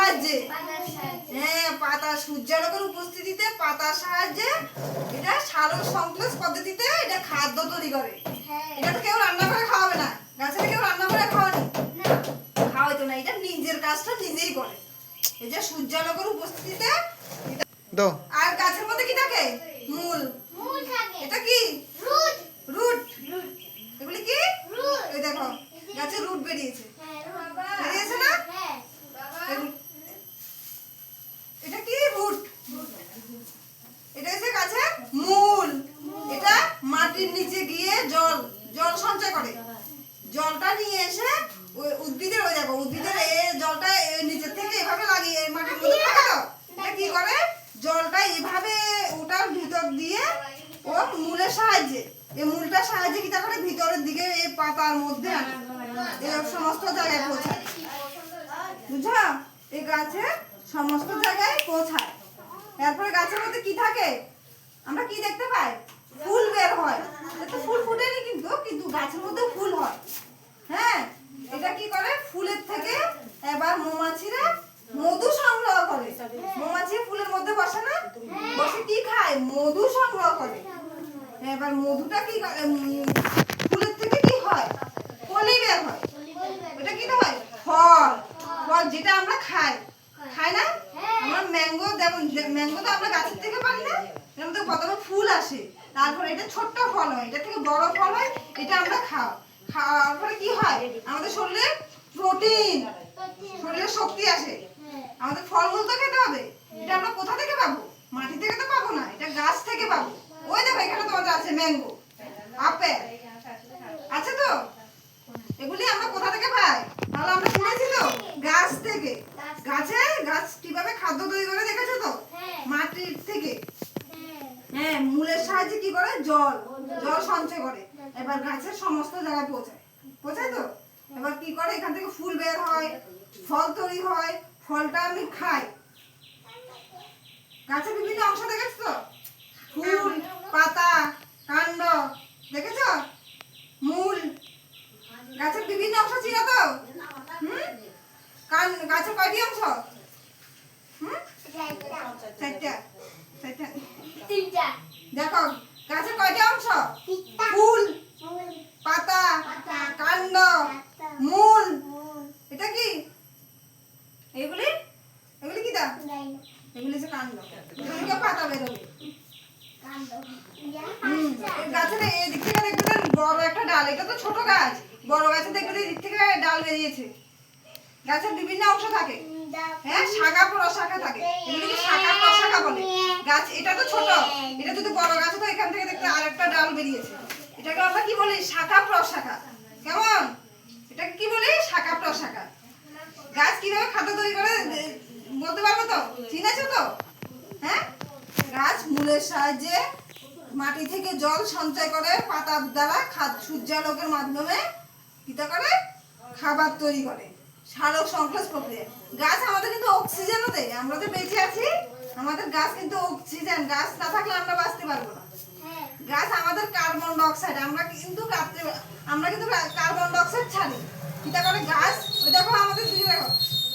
সাহায্যে, হ্যাঁ পাতা সূর্যালোকের উপস্থিতিতে পাতার সাহায্যে এটা সালোক সংশ্লেষ পদ্ধতিতে এটা খাদ্য তৈরি করে। এটা তো কেউ রান্না করে খাওয়াবে না, গাছে কেউ রান্না করে খাওয়ানি, খাওয়াইতো না, এটা নিজের কাজটা নিজেই করে। এই যে সূর্যালোকের উপস্থিতিতে। আর গাছের মধ্যে কি থাকে? মূল। এটা কি? রুট। এগুলি কি? এই দেখো গাছের রুট বেরিয়েছে, বেরিয়েছে না? এটা কি? রুট। এটা হচ্ছে গাছের মূল। এটা মাটির নিচে গিয়ে জল সঞ্চয় করে, জলটা নিয়ে এসে ওই উদ্ভিদের ওই দেখো উদ্ভিদের এই জলটা নিচের থেকে এভাবে লাগিয়ে মাটির মধ্যে থাকে তো, এটা কি করে জলটা এইভাবে ওটার ভিতর দিয়ে ও মূলের সাহায্যে, এই মূলটার সাহায্যে কি করে ভিতরের দিকে এই পাতার মধ্যে এই সমস্ত জায়গায় পৌঁছায়। বুঝা? এই গাছে সমস্ত জায়গায় পৌঁছায়। এরপরে গাছের মধ্যে কি থাকে? আমরা কি দেখতে পাই? ফুল বের হয়। এটা ফুল ফুটেনি কিন্তু গাছের মধ্যে ফুল হয়। হ্যাঁ, এটা কি করে? ফুলের থেকে এবার মৌমাছিরা মধু সংগ্রহ করে। মৌমাছি ফুলের মধ্যে বসে না, বসে কি খায়? মধু সংগ্রহ করে। এবার মধুটা কি ফুলের থেকে কি হয়? কলি বের হয়। এটা কি হয়? ফল। ফল যেটা আমরা খাই না? আমরা ম্যাঙ্গো, যেমন ম্যাঙ্গো তো আমরা গাছের থেকে পাই না, এর মধ্যে প্রথমে ফুল আসে, তারপরে এটা ছোট্ট ফল হয়, এটা থেকে বড় ফল হয়, এটা আমরা খাওয়ার পরে কি হয়? আমাদের শরীরে প্রোটিন, শরীরে শক্তি আসে। আমাদের ফলমূল তো খেতে হবে। এটা আমরা কোথা থেকে পাবো? মাটি থেকে তো পাবো না, এটা গাছ থেকে পাবো। ওই দেখো এখানে তোমাদের আছে ম্যাঙ্গো, আপেল আছে তো, এগুলি আমরা কোথা থেকে পাই? তাহলে আমরা শুনেছি তো গাছ থেকে। গাছ কিভাবে খাদ্য তৈরি করে দেখেছো তো? মাটির থেকে। হ্যাঁ, মূলের সাহায্যে কি করে? জল সঞ্চয় করে। এবার গাছের সমস্ত জায়গায় পৌঁছায় তো। এবার কি করে? এখান থেকে ফুল বের হয়, ফল তৈরি হয়, ফলটা আমি খাই। গাছের বিভিন্ন অংশ দেখেছো তো? ফুল, পাতা, কাণ্ড, দেখেছো? মূল। গাছের বিভিন্ন অংশ ছিল তো? গাছের কয়টি অংশ? চারটা। দেখো গাছের কয়টি অংশ? ফুল, পাতা, কাণ্ড, মূল। এটা কি? এগুলি কি দা? এগুলি হচ্ছে কাণ্ড, এগুলিকে পাতা বেরোবে। গাছের এদিক থেকে দেখবে বড় একটা ডাল, এটা তো ছোট গাছ, বড় গাছে দেখবে এদিক থেকে ডাল বেরিয়েছে। গাছের বিভিন্ন অংশ থাকে, হ্যাঁ, শাখা প্রশাখা থাকে, এগুলিকে শাখা প্রশাখা বলে। গাছ এটা তো ছোট, এটা যদি বড় গাছ তো এখান থেকে দেখতে আরেকটা ডাল বেরিয়েছে, এটাকে আমরা কি বলি? শাখা প্রশাখা। কেমন? এটাকে কি বলি? শাখা প্রশাখা। গাছ কিভাবে খাদ্য তৈরি করে বলতে পারবো তো? চিনেছো তো? হ্যাঁ, গাছ মূলের সাহায্যে মাটি থেকে জল সঞ্চয় করে, পাতার দ্বারা সূর্যালোকের মাধ্যমে কিটা করে? খাবার তৈরি করে, সালোক সংশ্লেষ প্রক্রিয়া। গাছ আমাদের কিন্তু অক্সিজেনও দেয়। আমরা যে বেঁচে আছি, আমাদের গাছ কিন্তু অক্সিজেন, গাছ না থাকলে আমরা বাঁচতে পারবো না। গাছ আমাদের কার্বন ডাই অক্সাইড, আমরা কিন্তু কার্বন ডাই অক্সাইড ছাড়ি। কিটা করে গাছ? ওই দেখো আমাদের দিকে দেখো,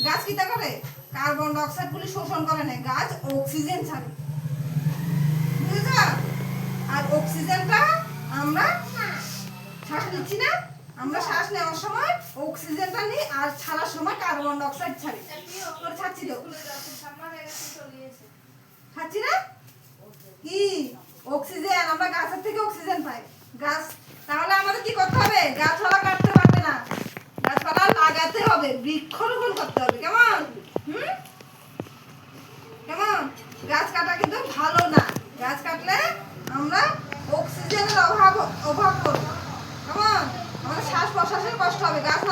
গাছ কিটা করে? কার্বন ডাই অক্সাইড গুলি শোষণ করে নেয়, গাছ অক্সিজেন ছাড়ে। বুঝেছো? আর অক্সিজেনটা আমরা শ্বাস নিচ্ছি না, আমরা শ্বাস নেওয়ার সময় অক্সিজেনটা নিই, আর ছাড়ার সময় কার্বন ডাই অক্সাইড ছাড়ি। তোর ছাড়ছি তো? ছাড়ছি না? কি অক্সিজেন? আমরা গাছের থেকে অক্সিজেন পাই। গাছ, তাহলে আমাদের কি করতে হবে? গাছপালা কাটতে পারবে না, গাছপালা লাগাতে হবে, বৃক্ষরোপণ করতে হবে। কেমন? কেমন? গাছ কাটা কিন্তু ভালো না, গাছ কাটলে আমরা অক্সিজেনের অভাব করবো। কেমন? আমাদের শ্বাস প্রশ্বাসের কষ্ট হবে। গাছ